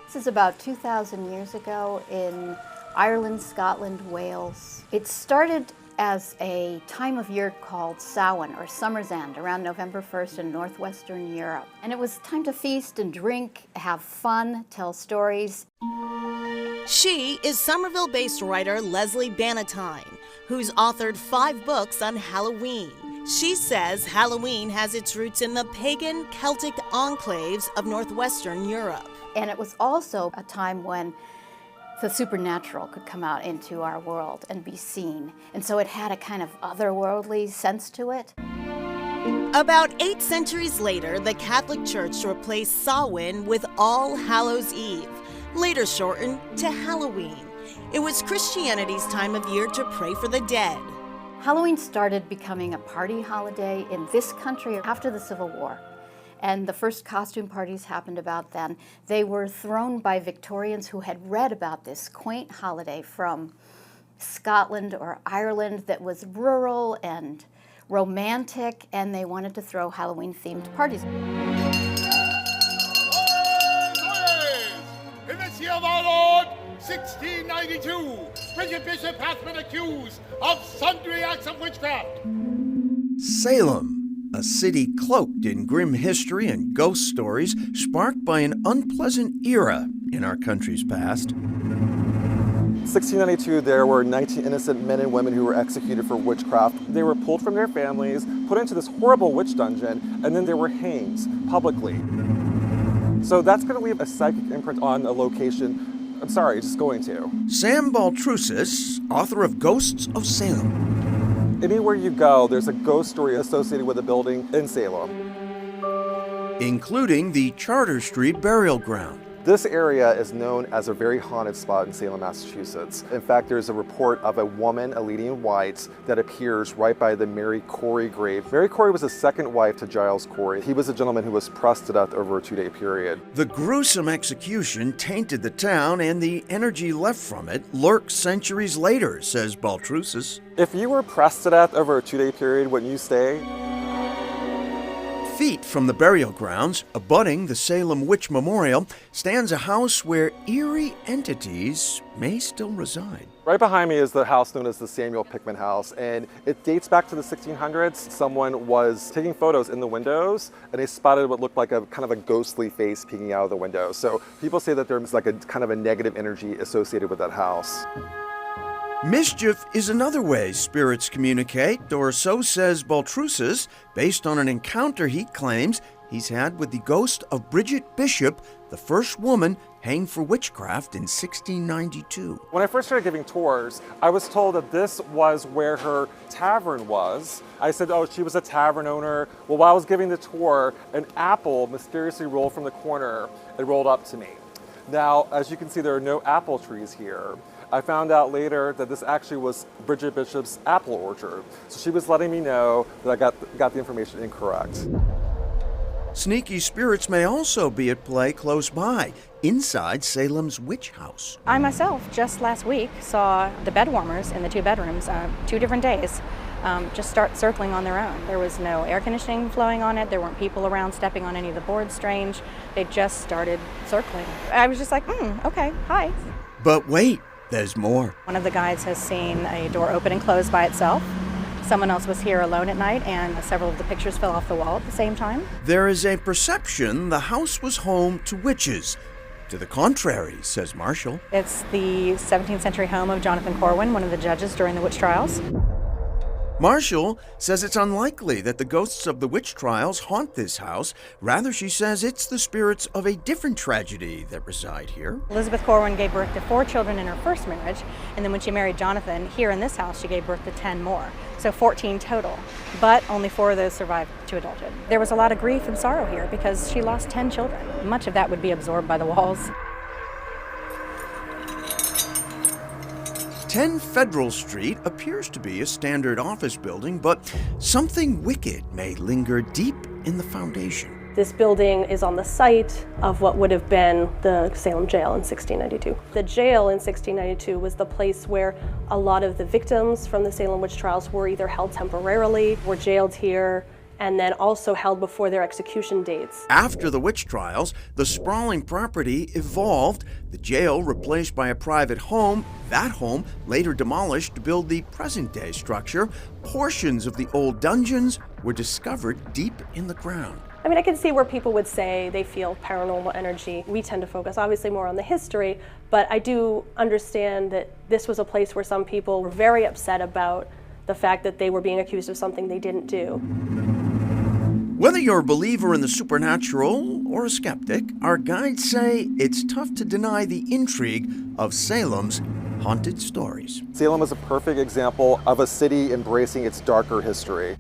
This is about 2,000 years ago in Ireland, Scotland, Wales. It started as a time of year called Samhain, or Summer's End, around November 1st in northwestern Europe. And it was time to feast and drink, have fun, tell stories. She is Somerville-based writer Lesley Bannatyne, who's authored 5 books on Halloween. She says Halloween has its roots in the pagan Celtic enclaves of northwestern Europe. And it was also a time when the supernatural could come out into our world and be seen. And so it had a kind of otherworldly sense to it. About 8 centuries later, the Catholic Church replaced Samhain with All Hallows' Eve, later shortened to Halloween. It was Christianity's time of year to pray for the dead. Halloween started becoming a party holiday in this country after the Civil War. And the first costume parties happened about then. They were thrown by Victorians who had read about this quaint holiday from Scotland or Ireland that was rural and romantic, and they wanted to throw Halloween-themed parties. In this year of our Lord, 1692, Bridget Bishop hath been accused of sundry acts of witchcraft. Salem, a city cloaked in grim history and ghost stories sparked by an unpleasant era in our country's past. 1692, there were 19 innocent men and women who were executed for witchcraft. They were pulled from their families, put into this horrible witch dungeon, and then they were hanged publicly. So that's going to leave a psychic imprint on a location. I'm sorry, it's just going to. Sam Baltrusis, author of Ghosts of Salem. Anywhere you go, there's a ghost story associated with a building in Salem, including the Charter Street burial ground. This area is known as a very haunted spot in Salem, Massachusetts. In fact, there's a report of a woman, a lady in white, that appears right by the Mary Corey grave. Mary Corey was the second wife to Giles Corey. He was a gentleman who was pressed to death over a 2-day period. The gruesome execution tainted the town, and the energy left from it lurks centuries later, says Baltrusis. If you were pressed to death over a 2-day period, wouldn't you stay? Feet from the burial grounds, abutting the Salem Witch Memorial, stands a house where eerie entities may still reside. Right behind me is the house known as the Samuel Pickman House, and it dates back to the 1600s. Someone was taking photos in the windows, and they spotted what looked like a kind of a ghostly face peeking out of the window. So people say that there's like a kind of a negative energy associated with that house. Mischief is another way spirits communicate, or so says Baltrusis, based on an encounter he claims he's had with the ghost of Bridget Bishop, the first woman hanged for witchcraft in 1692. When I first started giving tours, I was told that this was where her tavern was. I said, oh, she was a tavern owner. Well, while I was giving the tour, an apple mysteriously rolled from the corner and rolled up to me. Now, as you can see, there are no apple trees here. I found out later that this actually was Bridget Bishop's apple orchard. So she was letting me know that I got the information incorrect. Sneaky spirits may also be at play close by, inside Salem's witch house. I myself, just last week, saw the bed warmers in the 2 bedrooms, 2 different days, just start circling on their own. There was no air conditioning flowing on it. There weren't people around stepping on any of the boards strange. They just started circling. I was just like, okay, hi. But wait. There's more. One of the guides has seen a door open and close by itself. Someone else was here alone at night, and several of the pictures fell off the wall at the same time. There is a perception the house was home to witches. To the contrary, says Marshall. It's the 17th century home of Jonathan Corwin, one of the judges during the witch trials. Marshall says it's unlikely that the ghosts of the witch trials haunt this house. Rather, she says it's the spirits of a different tragedy that reside here. Elizabeth Corwin gave birth to 4 children in her first marriage, and then when she married Jonathan, here in this house, she gave birth to 10 more. So 14 total, but only 4 of those survived to adulthood. There was a lot of grief and sorrow here because she lost 10 children. Much of that would be absorbed by the walls. 10 Federal Street appears to be a standard office building, but something wicked may linger deep in the foundation. This building is on the site of what would have been the Salem jail in 1692. The jail in 1692 was the place where a lot of the victims from the Salem witch trials were either held temporarily, were jailed here, and then also held before their execution dates. After the witch trials, the sprawling property evolved, the jail replaced by a private home, that home later demolished to build the present-day structure. Portions of the old dungeons were discovered deep in the ground. I mean, I can see where people would say they feel paranormal energy. We tend to focus obviously more on the history, but I do understand that this was a place where some people were very upset about the fact that they were being accused of something they didn't do. Whether you're a believer in the supernatural or a skeptic, our guides say it's tough to deny the intrigue of Salem's haunted stories. Salem is a perfect example of a city embracing its darker history.